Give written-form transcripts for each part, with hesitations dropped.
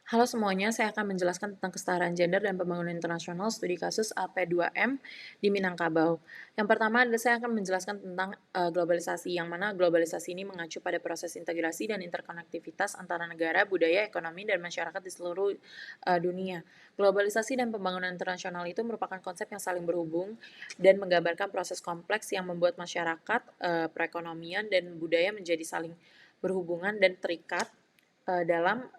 Halo semuanya, saya akan menjelaskan tentang kesetaraan gender dan pembangunan internasional studi kasus AP2M di Minangkabau. Yang pertama adalah saya akan menjelaskan tentang globalisasi, yang mana globalisasi ini mengacu pada proses integrasi dan interkonektivitas antara negara, budaya, ekonomi, dan masyarakat di seluruh dunia. Globalisasi dan pembangunan internasional itu merupakan konsep yang saling berhubung dan menggambarkan proses kompleks yang membuat masyarakat, perekonomian, dan budaya menjadi saling berhubungan dan terikat dalam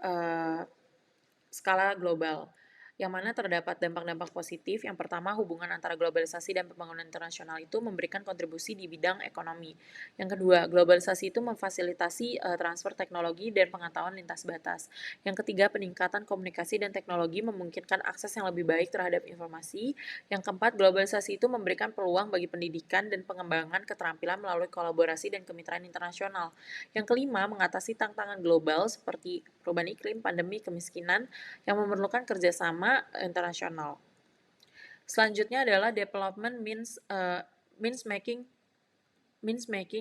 skala global, yang mana terdapat dampak-dampak positif. Yang pertama, hubungan antara globalisasi dan pembangunan internasional itu memberikan kontribusi di bidang ekonomi. Yang kedua, globalisasi itu memfasilitasi transfer teknologi dan pengetahuan lintas batas. Yang ketiga, peningkatan komunikasi dan teknologi memungkinkan akses yang lebih baik terhadap informasi. Yang keempat, globalisasi itu memberikan peluang bagi pendidikan dan pengembangan keterampilan melalui kolaborasi dan kemitraan internasional. Yang kelima, mengatasi tantangan global seperti perubahan iklim, pandemi, kemiskinan, yang memerlukan kerjasama internasional. Selanjutnya adalah development means making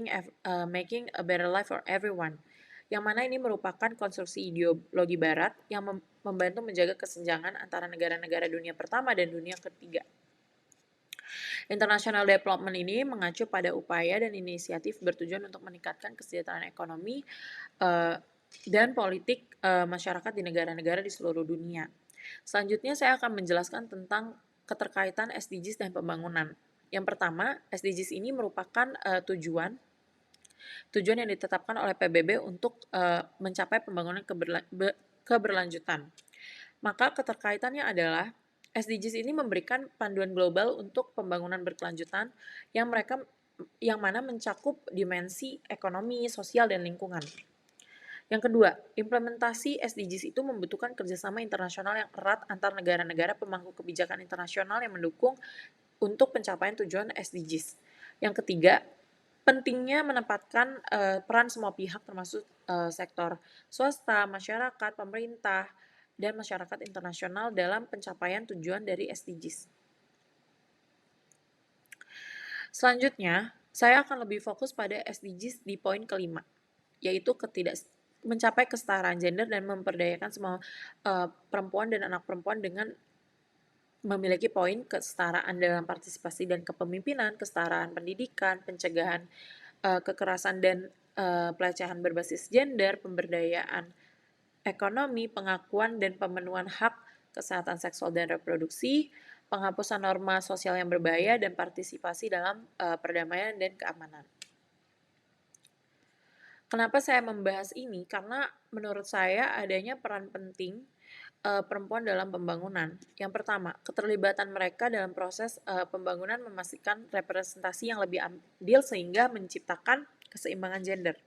a better life for everyone, yang mana ini merupakan konstruksi ideologi Barat yang membantu menjaga kesenjangan antara negara-negara dunia pertama dan dunia ketiga. International development ini mengacu pada upaya dan inisiatif bertujuan untuk meningkatkan kesejahteraan ekonomi dan politik masyarakat di negara-negara di seluruh dunia. Selanjutnya saya akan menjelaskan tentang keterkaitan SDGs dan pembangunan. Yang pertama, SDGs ini merupakan tujuan yang ditetapkan oleh PBB untuk mencapai pembangunan keberlanjutan. Maka keterkaitannya adalah SDGs ini memberikan panduan global untuk pembangunan berkelanjutan yang mana mencakup dimensi ekonomi, sosial, dan lingkungan. Yang kedua, implementasi SDGs itu membutuhkan kerjasama internasional yang erat antar negara-negara pemangku kebijakan internasional yang mendukung untuk pencapaian tujuan SDGs. Yang ketiga, pentingnya menempatkan peran semua pihak termasuk sektor swasta, masyarakat, pemerintah, dan masyarakat internasional dalam pencapaian tujuan dari SDGs. Selanjutnya, saya akan lebih fokus pada SDGs di poin kelima, yaitu mencapai kesetaraan gender dan memperdayakan semua perempuan dan anak perempuan dengan memiliki poin kesetaraan dalam partisipasi dan kepemimpinan, kesetaraan pendidikan, pencegahan kekerasan dan pelecehan berbasis gender, pemberdayaan ekonomi, pengakuan dan pemenuhan hak kesehatan seksual dan reproduksi, penghapusan norma sosial yang berbahaya, dan partisipasi dalam perdamaian dan keamanan. Kenapa saya membahas ini? Karena menurut saya adanya peran penting perempuan dalam pembangunan. Yang pertama, keterlibatan mereka dalam proses pembangunan memastikan representasi yang lebih adil sehingga menciptakan keseimbangan gender.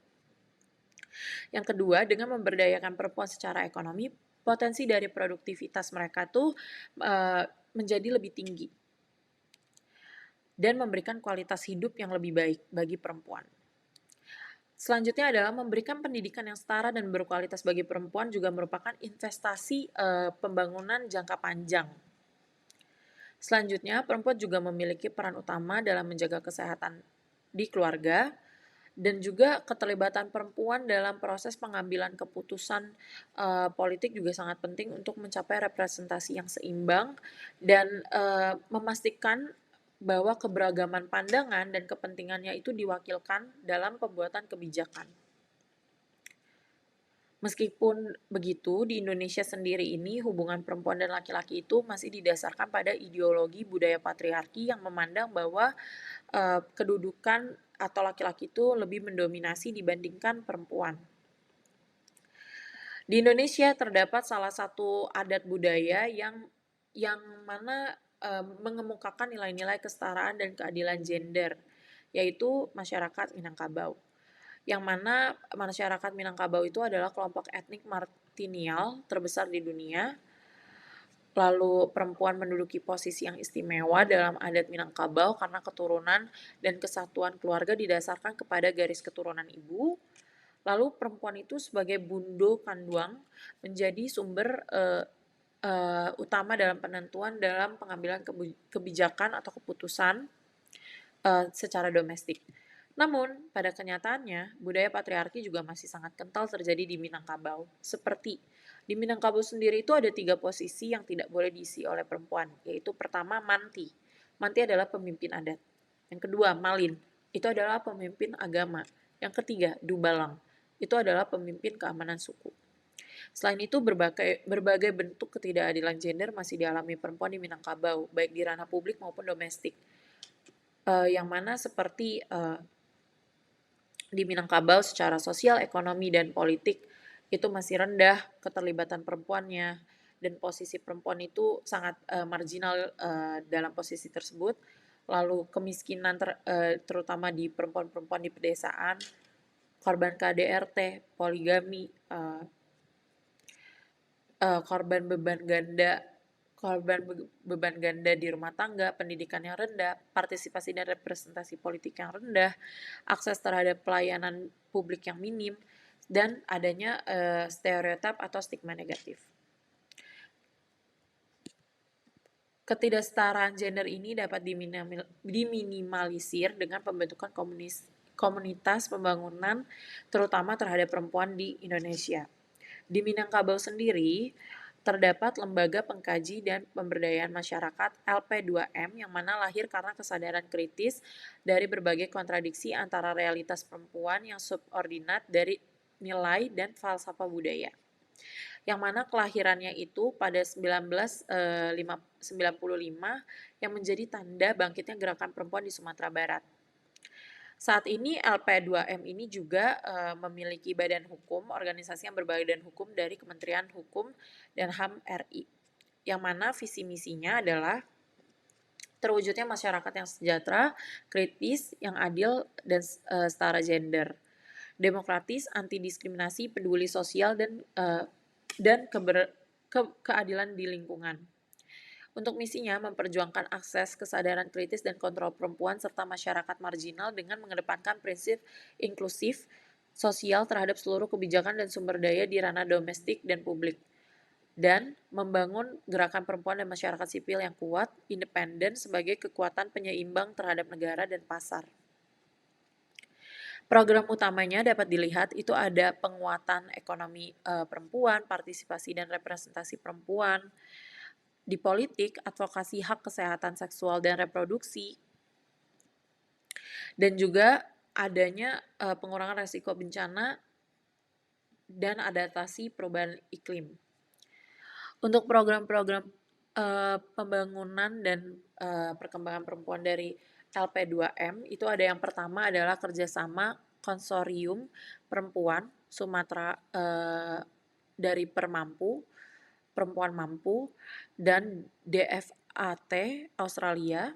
Yang kedua, dengan memberdayakan perempuan secara ekonomi, potensi dari produktivitas mereka tuh menjadi lebih tinggi dan memberikan kualitas hidup yang lebih baik bagi perempuan. Selanjutnya adalah memberikan pendidikan yang setara dan berkualitas bagi perempuan juga merupakan investasi pembangunan jangka panjang. Selanjutnya, perempuan juga memiliki peran utama dalam menjaga kesehatan di keluarga dan juga keterlibatan perempuan dalam proses pengambilan keputusan politik juga sangat penting untuk mencapai representasi yang seimbang dan memastikan bahwa keberagaman pandangan dan kepentingannya itu diwakilkan dalam pembuatan kebijakan. Meskipun begitu, di Indonesia sendiri ini hubungan perempuan dan laki-laki itu masih didasarkan pada ideologi budaya patriarki yang memandang bahwa kedudukan atau laki-laki itu lebih mendominasi dibandingkan perempuan. Di Indonesia terdapat salah satu adat budaya yang mana mengemukakan nilai-nilai kesetaraan dan keadilan gender, yaitu masyarakat Minangkabau. Yang mana masyarakat Minangkabau itu adalah kelompok etnik martinial terbesar di dunia. Lalu perempuan menduduki posisi yang istimewa dalam adat Minangkabau karena keturunan dan kesatuan keluarga didasarkan kepada garis keturunan ibu. Lalu perempuan itu sebagai bundo kanduang menjadi sumber utama dalam penentuan dalam pengambilan kebijakan atau keputusan secara domestik. Namun, pada kenyataannya, budaya patriarki juga masih sangat kental terjadi di Minangkabau. Seperti, di Minangkabau sendiri itu ada 3 posisi yang tidak boleh diisi oleh perempuan, yaitu pertama manti. Manti adalah pemimpin adat. Yang kedua, malin. Itu adalah pemimpin agama. Yang ketiga, dubalang. Itu adalah pemimpin keamanan suku. Selain itu, berbagai bentuk ketidakadilan gender masih dialami perempuan di Minangkabau, baik di ranah publik maupun domestik. Yang mana seperti di Minangkabau secara sosial, ekonomi, dan politik itu masih rendah keterlibatan perempuannya, dan posisi perempuan itu sangat marginal dalam posisi tersebut. Lalu kemiskinan terutama di perempuan-perempuan di pedesaan, korban KDRT, poligami, korban beban ganda di rumah tangga, pendidikan yang rendah, partisipasi dan representasi politik yang rendah, akses terhadap pelayanan publik yang minim, dan adanya stereotip atau stigma negatif. Ketidaksetaraan gender ini dapat diminimalisir dengan pembentukan komunitas pembangunan terutama terhadap perempuan di Indonesia. Di Minangkabau sendiri, terdapat Lembaga Pengkaji dan Pemberdayaan Masyarakat LP2M yang mana lahir karena kesadaran kritis dari berbagai kontradiksi antara realitas perempuan yang subordinat dari nilai dan falsafah budaya. Yang mana kelahirannya itu pada 1995 yang menjadi tanda bangkitnya gerakan perempuan di Sumatera Barat. Saat ini LP2M ini juga memiliki badan hukum, organisasi yang berbadan hukum dari Kementerian Hukum dan HAM RI. Yang mana visi misinya adalah terwujudnya masyarakat yang sejahtera, kritis, yang adil, dan setara gender, demokratis, anti diskriminasi, peduli sosial, dan keadilan di lingkungan. Untuk misinya memperjuangkan akses, kesadaran kritis, dan kontrol perempuan serta masyarakat marginal dengan mengedepankan prinsip inklusif sosial terhadap seluruh kebijakan dan sumber daya di ranah domestik dan publik. Dan membangun gerakan perempuan dan masyarakat sipil yang kuat, independen sebagai kekuatan penyeimbang terhadap negara dan pasar. Program utamanya dapat dilihat itu ada penguatan ekonomi perempuan, partisipasi dan representasi perempuan di politik, advokasi hak kesehatan seksual dan reproduksi, dan juga adanya pengurangan resiko bencana dan adaptasi perubahan iklim. Untuk program-program pembangunan dan perkembangan perempuan dari LP2M itu ada yang pertama adalah kerjasama konsorsium perempuan Sumatera dari Perempuan Mampu, dan DFAT Australia,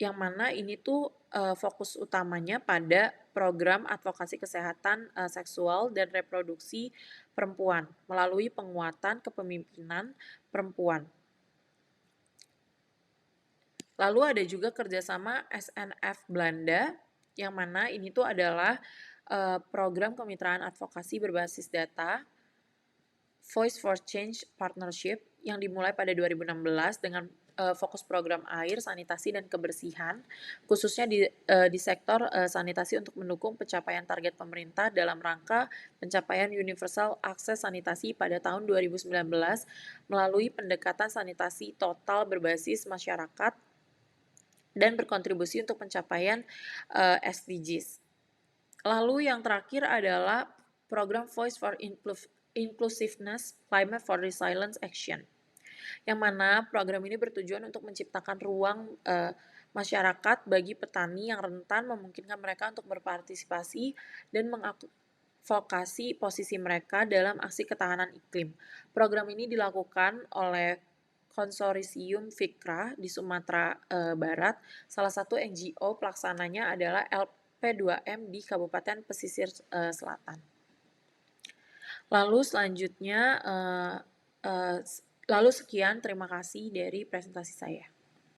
yang mana ini tuh fokus utamanya pada program advokasi kesehatan seksual dan reproduksi perempuan melalui penguatan kepemimpinan perempuan. Lalu ada juga kerjasama SNF Belanda, yang mana ini tuh adalah program kemitraan advokasi berbasis data Voice for Change Partnership yang dimulai pada 2016 dengan fokus program air, sanitasi, dan kebersihan, khususnya di sektor sanitasi untuk mendukung pencapaian target pemerintah dalam rangka pencapaian universal akses sanitasi pada tahun 2019 melalui pendekatan sanitasi total berbasis masyarakat dan berkontribusi untuk pencapaian SDGs. Lalu yang terakhir adalah program Voice for Inclusiveness Climate for Resilience Action, yang mana program ini bertujuan untuk menciptakan ruang masyarakat bagi petani yang rentan, memungkinkan mereka untuk berpartisipasi dan mengadvokasi posisi mereka dalam aksi ketahanan iklim. Program ini dilakukan oleh Konsorsium Fikra di Sumatera Barat. Salah satu NGO pelaksananya adalah LP2M di Kabupaten Pesisir Selatan. Lalu selanjutnya, lalu sekian, terima kasih dari presentasi saya.